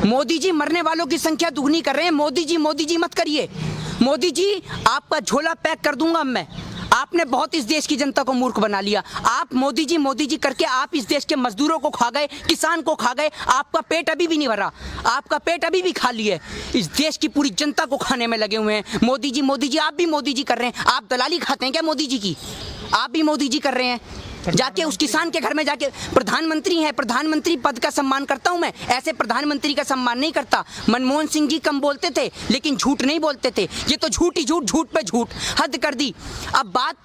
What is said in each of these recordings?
मोदी जी मरने वालों की संख्या दुगनी कर रहे हैं। मोदी जी मत करिए। मोदी जी आपका झोला पैक कर दूंगा मैं। आपने बहुत इस देश की जनता को मूर्ख बना लिया। आप मोदी जी करके आप इस देश के मजदूरों को खा गए, किसान को खा गए। आपका पेट अभी भी नहीं भरा, आपका पेट अभी भी खाली है। इस देश की पूरी जनता को खाने में लगे हुए हैं मोदी जी। आप भी मोदी जी कर रहे हैं। आप दलाली खाते हैं क्या मोदी जी की? आप भी मोदी जी कर रहे हैं। जाके उस किसान के घर में जाके प्रधानमंत्री है, प्रधानमंत्री पद का सम्मान करता हूं मैं, ऐसे प्रधानमंत्री का सम्मान नहीं करता। मनमोहन सिंह जी कम बोलते थे लेकिन झूठ नहीं बोलते थे। ये तो झूठ ही झूठ, झूठ पे झूठ, हद कर दी। अब बात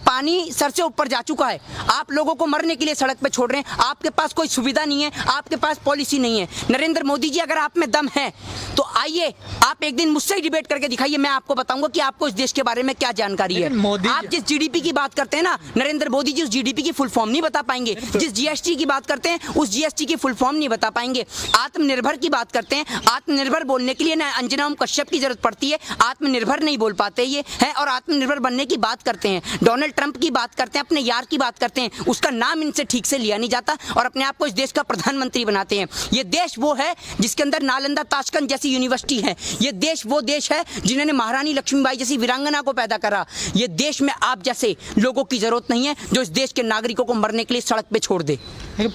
पानी सर से ऊपर जा चुका है। आप लोगों को मरने के लिए सड़क पे छोड़ रहे हैं। आपके पास कोई सुविधा नहीं है, आपके पास पॉलिसी नहीं है। नरेंद्र मोदी जी अगर आप में दम है तो आइए, आप एक दिन मुझसे ही डिबेट करके दिखाइए। मैं आपको बताऊंगा कि आपको इस देश के बारे में क्या जानकारी है। आप जिस जीडीपी की बात करते हैं ना, नरेंद्र मोदी जी उस जीडीपी की फुल फॉर्म नहीं बता पाएंगे। जिस जीएसटी की बात करते हैं उस जीएसटी की फुल फॉर्म नहीं बता पाएंगे। आत्मनिर्भर की बात करते हैं, आत्मनिर्भर बोलने के लिए ना अंजना ओम कश्यप की जरूरत पड़ती है। आत्मनिर्भर नहीं बोल पाते ये है। और आत्मनिर्भर बनने की बात करते हैं, डोनाल्ड ट्रंप की बात करते हैं, अपने यार की बात करते हैं, उसका नाम इनसे ठीक से लिया नहीं जाता और अपने आप को इस देश का प्रधानमंत्री बनाते हैं। ये देश वो है जिसके अंदर नालंदा ताशकंद जैसी यूनिवर्सिटी है। ये देश वो देश है जिन्होंने महारानी लक्ष्मीबाई जैसी वीरांगना को पैदा करा। ये देश में आप जैसे लोगों की जरूरत नहीं है जो इस देश के नागरिकों को मरने के लिए सड़क पे छोड़ दे।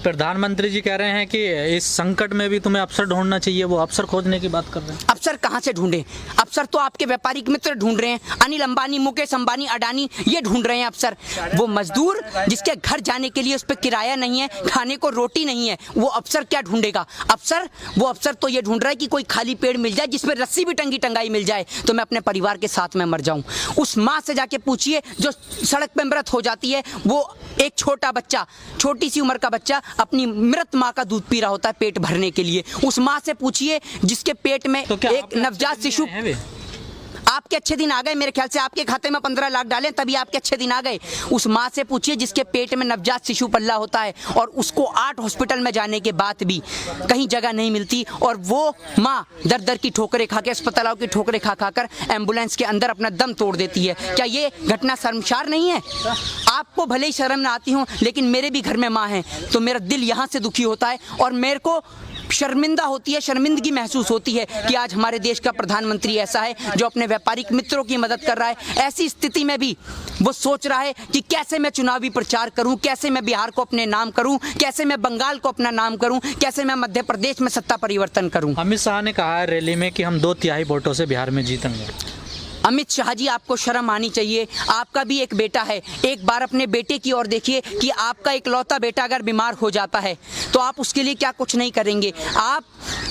प्रधानमंत्री जी कह रहे हैं कि इस संकट में भी तुम्हें अवसर ढूंढना चाहिए, वो अवसर खोजने की बात कर रहे हैं। अवसर कहां से ढूंढे? अवसर तो आपके व्यापारिक मित्र ढूंढ रहे हैं। अनिल अंबानी, मुकेश अंबानी, अडानी ये ढूंढ रहे हैं अवसर। वो मजदूर जिसके घर जाने के लिए उस पर किराया नहीं है, खाने को रोटी नहीं है, वो अवसर क्या ढूंढेगा? वो अवसर तो ये ढूंढ रहा है कि कोई खाली पेड़ मिल जाए जिसमें रस्सी भी टंगाई मिल जाए तो मैं अपने परिवार के साथ में मर जाऊं। उस माँ से जाके पूछिए जो सड़क पे मृत हो जाती है। वो एक छोटा बच्चा, छोटी सी उम्र का बच्चा अपनी मृत माँ का दूध पी रहा होता है पेट भरने के लिए। उस माँ से पूछिए जिसके पेट में एक नवजात शिशु। आपके अच्छे दिन आ गए, मेरे ख्याल से आपके खाते में 15 लाख डालें तभी आपके अच्छे दिन आ गए। उस माँ से पूछिए जिसके पेट में नवजात शिशु पल्ला होता है और उसको 8 हॉस्पिटल में जाने के बाद भी कहीं जगह नहीं मिलती और वो माँ दर दर की ठोकरें खा के, अस्पतालों की ठोकरें खा कर एम्बुलेंस के अंदर अपना दम तोड़ देती है। क्या ये घटना शर्मसार नहीं है? आपको भले ही शर्म ना आती हो लेकिन मेरे भी घर में माँ है तो मेरा दिल यहाँ से दुखी होता है और मेरे को शर्मिंदा होती है, शर्मिंदगी महसूस होती है कि आज हमारे देश का प्रधानमंत्री ऐसा है जो अपने व्यापारिक मित्रों की मदद कर रहा है। ऐसी स्थिति में भी वो सोच रहा है कि कैसे मैं चुनावी प्रचार करूं, कैसे मैं बिहार को अपने नाम करूं, कैसे मैं बंगाल को अपना नाम करूं, कैसे मैं मध्य प्रदेश में सत्ता परिवर्तन करूं। अमित शाह ने कहा है रैली में कि हम 2/3 वोटों से बिहार में जीतेंगे। अमित शाह जी आपको शर्म आनी चाहिए। आपका भी एक बेटा है, एक बार अपने बेटे की ओर देखिए कि आपका इकलौता बेटा अगर बीमार हो जाता है तो आप उसके लिए क्या कुछ नहीं करेंगे। आप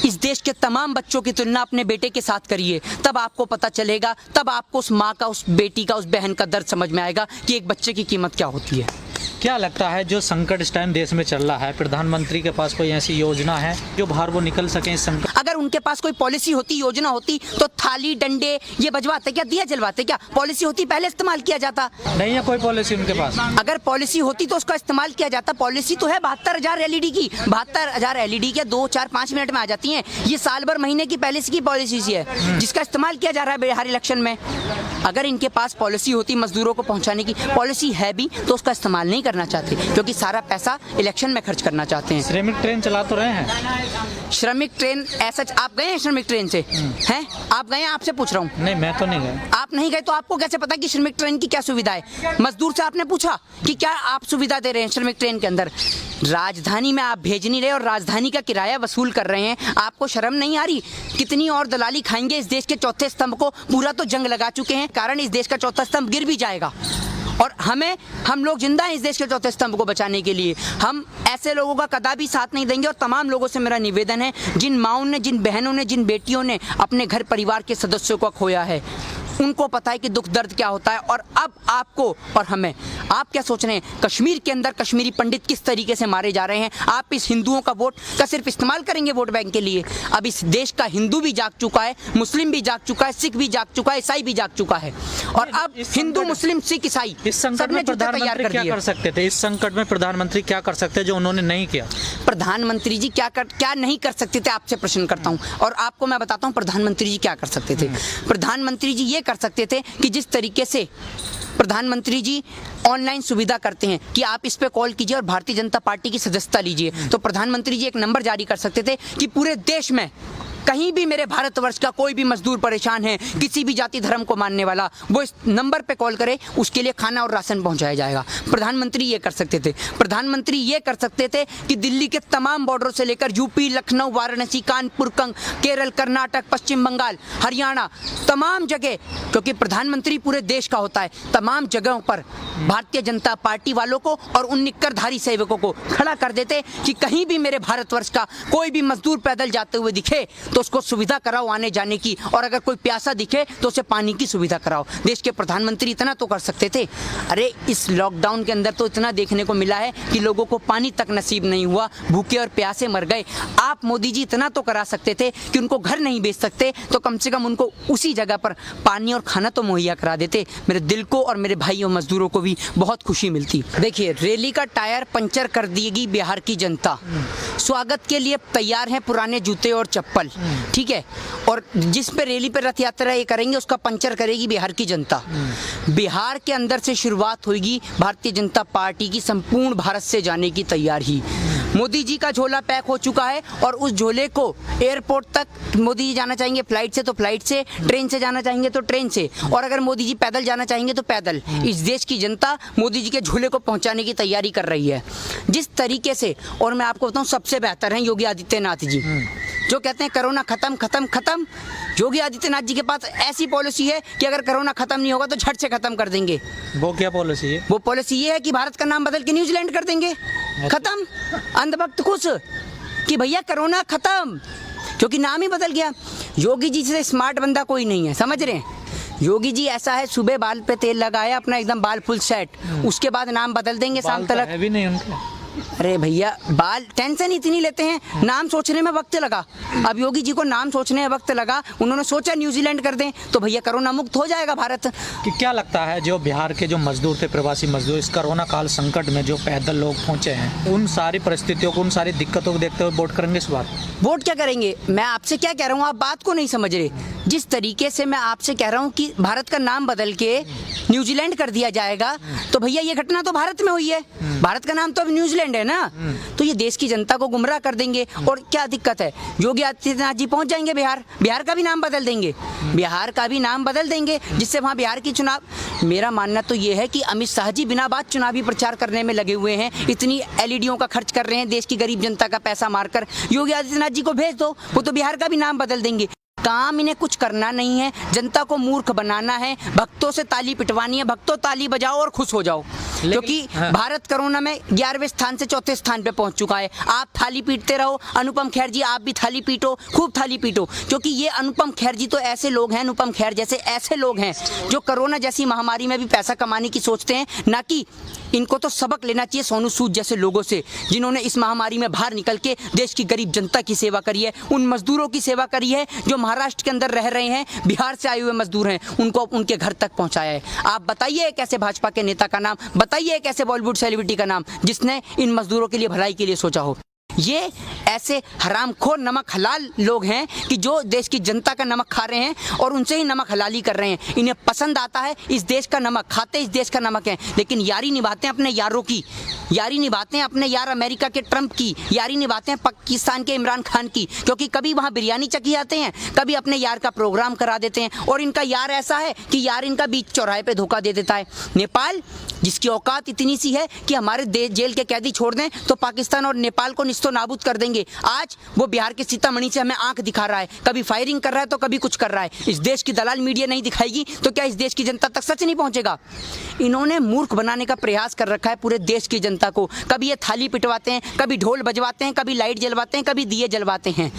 इस देश के तमाम बच्चों की तुलना अपने बेटे के साथ करिए, तब आपको पता चलेगा, तब आपको उस माँ का, उस बेटी का, उस बहन का दर्द समझ में आएगा कि एक बच्चे की कीमत क्या होती है। क्या लगता है जो संकट इस टाइम देश में चल रहा है, प्रधानमंत्री के पास कोई ऐसी योजना है जो बाहर वो निकल सके इस संकट? अगर उनके पास कोई पॉलिसी होती, योजना होती तो थाली डंडे ये बजवाते क्या, दिया जलवाते क्या? पॉलिसी होती पहले इस्तेमाल किया जाता। नहीं है कोई पॉलिसी उनके पास। अगर पॉलिसी होती तो उसका इस्तेमाल किया जाता। पॉलिसी तो है 72,000 LED की, 72,000 LED के 2, 4, 5 मिनट में आ जाती हैं। ये साल भर महीने की पहले की पॉलिसी है जिसका इस्तेमाल किया जा रहा है बिहार इलेक्शन में। अगर इनके पास पॉलिसी होती मजदूरों को पहुंचाने की, पॉलिसी है भी तो उसका इस्तेमाल नहीं करना चाहते क्योंकि सारा पैसा इलेक्शन में खर्च करना चाहते हैं। श्रमिक ट्रेन चला तो रहे हैं। श्रमिक ट्रेन ऐसा आप गए हैं श्रमिक ट्रेन से? हैं आप गए हैं? आपसे पूछ रहा हूँ। नहीं मैं तो नहीं गया। आप नहीं गए तो आपको कैसे पता कि श्रमिक ट्रेन की क्या सुविधा है? मजदूर से आपने पूछा कि क्या आप सुविधा दे रहे हैं श्रमिक ट्रेन के अंदर? राजधानी में आप भेज नहीं रहे और राजधानी का किराया वसूल कर रहे हैं। आपको शर्म नहीं आ रही? कितनी और दलाली खाएंगे? इस देश के चौथे स्तंभ को पूरा तो जंग लगा चुके हैं, कारण इस देश का चौथा स्तंभ गिर भी जाएगा और हम लोग जिंदा हैं इस देश के चौथे स्तंभ को बचाने के लिए। हम ऐसे लोगों का कदापि साथ नहीं देंगे और तमाम लोगों से मेरा निवेदन है, जिन माँओं ने, जिन बहनों ने, जिन बेटियों ने अपने घर परिवार के सदस्यों को खोया है, उनको पता है कि दुख दर्द क्या होता है। और अब आपको और हमें, आप क्या सोच रहे हैं कश्मीर के अंदर कश्मीरी पंडित किस तरीके से मारे जा रहे हैं? आप इस हिंदुओं का वोट का सिर्फ इस्तेमाल करेंगे वोट बैंक के लिए? अब इस देश का हिंदू भी जाग चुका है, मुस्लिम भी जाग चुका है, सिख भी जाग चुका है, ईसाई भी जाग चुका है और अब हिंदू, मुस्लिम, सिख, ईसाई इस संकट में प्रधानमंत्री क्या कर सकते थे? इस संकट में प्रधानमंत्री क्या कर सकते जो उन्होंने नहीं किया? प्रधानमंत्री जी क्या नहीं कर सकते थे? आपसे प्रश्न करता हूँ और आपको मैं बताता हूँ प्रधानमंत्री जी क्या कर सकते थे। प्रधानमंत्री जी ये कर सकते थे कि जिस तरीके से प्रधानमंत्री जी ऑनलाइन सुविधा करते हैं कि आप इस पे कॉल कीजिए और भारतीय जनता पार्टी की सदस्यता लीजिए। तो प्रधानमंत्री जी एक नंबर जारी कर सकते थे कि पूरे देश में कहीं भी मेरे भारतवर्ष का कोई भी मजदूर परेशान है, किसी भी जाति धर्म को मानने वाला, वो इस नंबर पे कॉल करे, उसके लिए खाना और राशन पहुंचाया जाएगा। प्रधानमंत्री ये कर सकते थे। प्रधानमंत्री ये कर सकते थे कि दिल्ली के तमाम बॉर्डरों से लेकर यूपी, लखनऊ, वाराणसी, कानपुर, केरल, कर्नाटक, पश्चिम बंगाल, हरियाणा, तमाम जगह, क्योंकि प्रधानमंत्री पूरे देश का होता है, तमाम जगहों पर भारतीय जनता पार्टी वालों को और उन निक्करधारी सेवकों को खड़ा कर देते कि कहीं भी मेरे भारतवर्ष का कोई भी मजदूर पैदल जाते हुए दिखे तो उसको सुविधा कराओ आने जाने की, और अगर कोई प्यासा दिखे तो उसे पानी की सुविधा कराओ। देश के प्रधानमंत्री इतना तो कर सकते थे। अरे इस लॉकडाउन के अंदर तो इतना देखने को मिला है कि लोगों को पानी तक नसीब नहीं हुआ, भूखे और प्यासे मर गए। आप मोदी जी इतना तो करा सकते थे कि उनको घर नहीं बेच सकते तो कम से कम उनको उसी जगह पर पानी और खाना तो मुहैया करा देते। मेरे दिल को और मेरे भाइयों मजदूरों को भी बहुत खुशी मिलती। देखिए, रैली का टायर पंचर कर देगी बिहार की जनता, स्वागत के लिए तैयार हैं पुराने जूते और चप्पल, ठीक है, और जिस पे रैली पे रथ यात्रा ये करेंगे उसका पंचर करेगी बिहार की जनता। बिहार के अंदर से शुरुआत होगी भारतीय जनता पार्टी की संपूर्ण भारत से जाने की तैयारी। मोदी जी का झोला पैक हो चुका है और उस झोले को एयरपोर्ट तक मोदी जी जाना चाहेंगे फ्लाइट से तो फ्लाइट से, ट्रेन से जाना चाहेंगे तो ट्रेन से, और अगर मोदी जी पैदल जाना चाहेंगे तो पैदल। इस देश की जनता मोदी जी के झोले को पहुंचाने की तैयारी कर रही है जिस तरीके से। और मैं आपको बताऊं, सबसे बेहतर हैं योगी आदित्यनाथ जी, जो कहते हैं कोरोना खत्म खत्म खत्म। योगी आदित्यनाथ जी के पास ऐसी पॉलिसी है कि अगर कोरोना खत्म नहीं होगा तो झट से खत्म कर देंगे। वो क्या पॉलिसी है? वो पॉलिसी ये है कि भारत का नाम बदल के न्यूजीलैंड कर देंगे। खत्म, अंधभक्त खुश कि भैया कोरोना खत्म, क्योंकि नाम ही बदल गया। योगी जी से स्मार्ट बंदा कोई नहीं है, समझ रहे हैं? योगी जी ऐसा है, सुबह बाल पे तेल लगाया अपना एकदम बाल फुल सेट, उसके बाद नाम बदल देंगे शाम तक। है भी नहीं उनके। अरे भैया, बाल टेंशन इतनी लेते हैं, नाम सोचने में वक्त लगा। अब योगी जी को नाम सोचने में वक्त लगा, उन्होंने सोचा न्यूजीलैंड कर दें तो भैया कोरोना मुक्त हो जाएगा भारत। कि क्या लगता है जो बिहार के जो मजदूर थे, प्रवासी मजदूर, इस कोरोना काल संकट में जो पैदल लोग पहुंचे हैं, उन सारी परिस्थितियों को, उन सारी दिक्कतों को देखते हुए वोट करेंगे इस बार? वोट क्या करेंगे? मैं आपसे क्या कह रहा हूँ, आप बात को नहीं समझ रहे। जिस तरीके से मैं आपसे कह रहा हूँ कि भारत का नाम बदल के न्यूजीलैंड कर दिया जाएगा, तो भैया ये घटना तो भारत में हुई है, भारत का नाम तो अब न्यूजीलैंड है ना, तो ये देश की जनता को गुमराह कर देंगे। और क्या दिक्कत है, योगी आदित्यनाथ जी पहुंच जाएंगे बिहार, बिहार का भी नाम बदल देंगे, बिहार का भी नाम बदल देंगे, जिससे वहाँ बिहार की चुनाव। मेरा मानना तो ये है कि अमित शाह जी बिना बात चुनावी प्रचार करने में लगे हुए हैं, इतनी एलईडीओं का खर्च कर रहे हैं, देश की गरीब जनता का पैसा मारकर। योगी आदित्यनाथ जी को भेज दो, वो तो बिहार का भी नाम बदल देंगे। काम इन्हें कुछ करना नहीं है, जनता को मूर्ख बनाना है, भक्तों से ताली पिटवानी है। भक्तों ताली बजाओ और खुश हो जाओ, क्योंकि भारत कोरोना में 11वें स्थान से 4थे स्थान पे पहुंच चुका है। आप थाली पीटते रहो, अनुपम खेर जी आप भी थाली पीटो, खूब थाली पीटो, क्योंकि ये अनुपम खेर जी तो ऐसे लोग हैं, अनुपम खेर जैसे ऐसे लोग हैं जो कोरोना जैसी महामारी में भी पैसा कमाने की सोचते हैं। ना कि इनको तो सबक लेना चाहिए सोनू सूद जैसे लोगों से, जिन्होंने इस महामारी में बाहर निकल के देश की गरीब जनता की सेवा करी है, उन मजदूरों की सेवा करी है जो महाराष्ट्र के अंदर रह रहे हैं, बिहार से आए हुए मजदूर हैं, उनको उनके घर तक पहुंचाया है। आप बताइए एक ऐसे भाजपा के नेता का नाम, बताइए एक ऐसे बॉलीवुड सेलिब्रिटी का नाम जिसने इन मजदूरों के लिए भलाई के लिए सोचा हो। ये ऐसे हरामखोर नमक हलाल लोग हैं कि जो देश की जनता का नमक खा रहे हैं और उनसे ही नमक हलाली कर रहे हैं। इन्हें पसंद आता है इस देश का नमक, खाते इस देश का नमक है, लेकिन यारी निभाते हैं अपने यारों की, यारी निभाते हैं अपने यार अमेरिका के ट्रंप की, यारी निभाते हैं पाकिस्तान के इमरान खान की, क्योंकि कभी वहाँ बिरयानी चखी आते हैं, कभी अपने यार का प्रोग्राम करा देते हैं। और इनका यार ऐसा है कि यार इनका बीच चौराहे पे धोखा दे देता है। नेपाल, जिसकी औकात इतनी सी है कि हमारे जेल के कैदी छोड़ दें तो पाकिस्तान और नेपाल को निस्तो नाबूद कर देंगे, आज वो बिहार के सीतामढ़ी से हमें आंख दिखा रहा है, कभी फायरिंग कर रहा है तो कभी कुछ कर रहा है। इस देश की दलाल मीडिया नहीं दिखाएगी तो क्या इस देश की जनता तक सच नहीं पहुंचेगा? इन्होंने मूर्ख बनाने का प्रयास कर रखा है पूरे देश की जनता को। कभी ये थाली पिटवाते हैं, कभी ढोल बजवाते हैं, कभी लाइट जलवाते हैं, कभी दिए जलवाते हैं।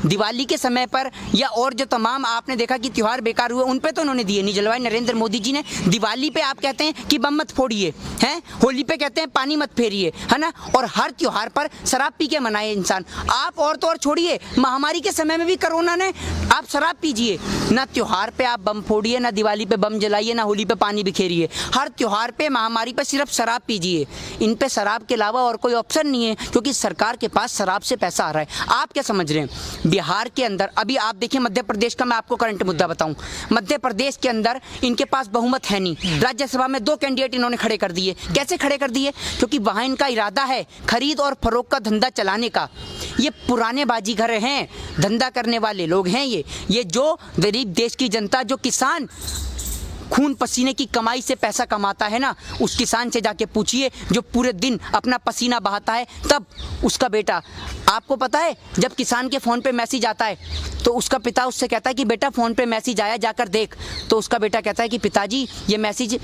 दिवाली के समय पर या और जो तमाम आपने देखा कि त्यौहार बेकार हुए, उन पे तो उन्होंने दिए नहीं जलवाए नरेंद्र मोदी जी ने। दिवाली पे आप कहते हैं कि बम मत फोड़िए, हैं, होली पे कहते हैं पानी मत फेरिए, है ना, और हर त्योहार पर शराब पी के मनाए इंसान। आप और तो और छोड़िए, महामारी के समय में भी कोरोना ने, आप शराब पीजिए, ना त्योहार पे आप बम फोड़िए, ना दिवाली पे बम जलाइए, ना होली पे पानी बिखेरिए। हर त्योहार पे, महामारी पे सिर्फ शराब पीजिए। इन पे शराब के अलावा और कोई ऑप्शन नहीं है, क्योंकि सरकार के पास शराब से पैसा आ रहा है। आप क्या समझ रहे हैं बिहार के अंदर अभी आप देखिए, मध्य प्रदेश का मैं आपको करंट मुद्दा बताऊं, मध्य प्रदेश के अंदर इनके पास बहुमत है नहीं, राज्यसभा में 2 कैंडिडेट इन्होंने खड़े कर दिए। कैसे खड़े कर दिए? क्योंकि वहां इनका इरादा है खरीद और फरोख्त का धंधा चलाने का। ये पुराने बाजीगर हैं, धंधा करने वाले लोग हैं। ये जो गरीब देश की जनता, जो किसान खून पसीने की कमाई से पैसा कमाता है ना, उस किसान से जाके पूछिए जो पूरे दिन अपना पसीना बहाता है, तब उसका बेटा, आपको पता है जब किसान के फ़ोन पे मैसेज आता है तो उसका पिता उससे कहता है कि बेटा फ़ोन पे मैसेज आया, जाकर देख। तो उसका बेटा कहता है कि पिताजी ये मैसेज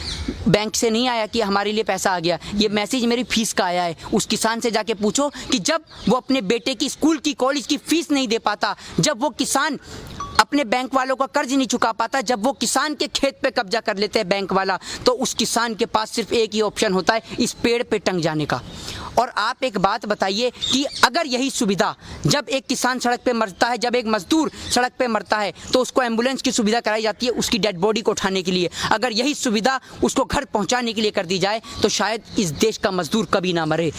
बैंक से नहीं आया कि हमारे लिए पैसा आ गया, ये मैसेज मेरी फ़ीस का आया है। उस किसान से जाके पूछो कि जब वो अपने बेटे की स्कूल की, कॉलेज की फ़ीस नहीं दे पाता, जब वो किसान अपने बैंक वालों का कर्ज नहीं चुका पाता, जब वो किसान के खेत पे कब्जा कर लेते हैं बैंक वाला, तो उस किसान के पास सिर्फ एक ही ऑप्शन होता है, इस पेड़ पे टंग जाने का। और आप एक बात बताइए कि अगर यही सुविधा, जब एक किसान सड़क पे मरता है, जब एक मजदूर सड़क पे मरता है, तो उसको एम्बुलेंस की सुविधा कराई जाती है उसकी डेड बॉडी को उठाने के लिए, अगर यही सुविधा उसको घर पहुंचाने के लिए कर दी जाए तो शायद इस देश का मजदूर कभी ना मरे।